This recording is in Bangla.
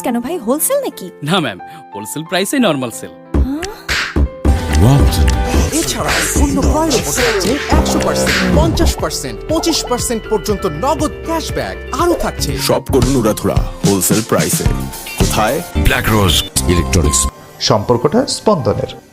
কেন ভাই, হোলসেল নাকি? না ম্যাম, হোলসেল প্রাইসে নরমাল সেল। এছাড়া অন্য ক্রয়ের উপর থাকছে 100%, 50%, 25% পর্যন্ত নগদ ক্যাশব্যাক। আরও থাকছে সব করুন উড়াধুরা হোলসেল প্রাইসে। কোথায়? ব্ল্যাক রোজ ইলেকট্রনিক্স। সম্পর্কটা স্পন্দনের।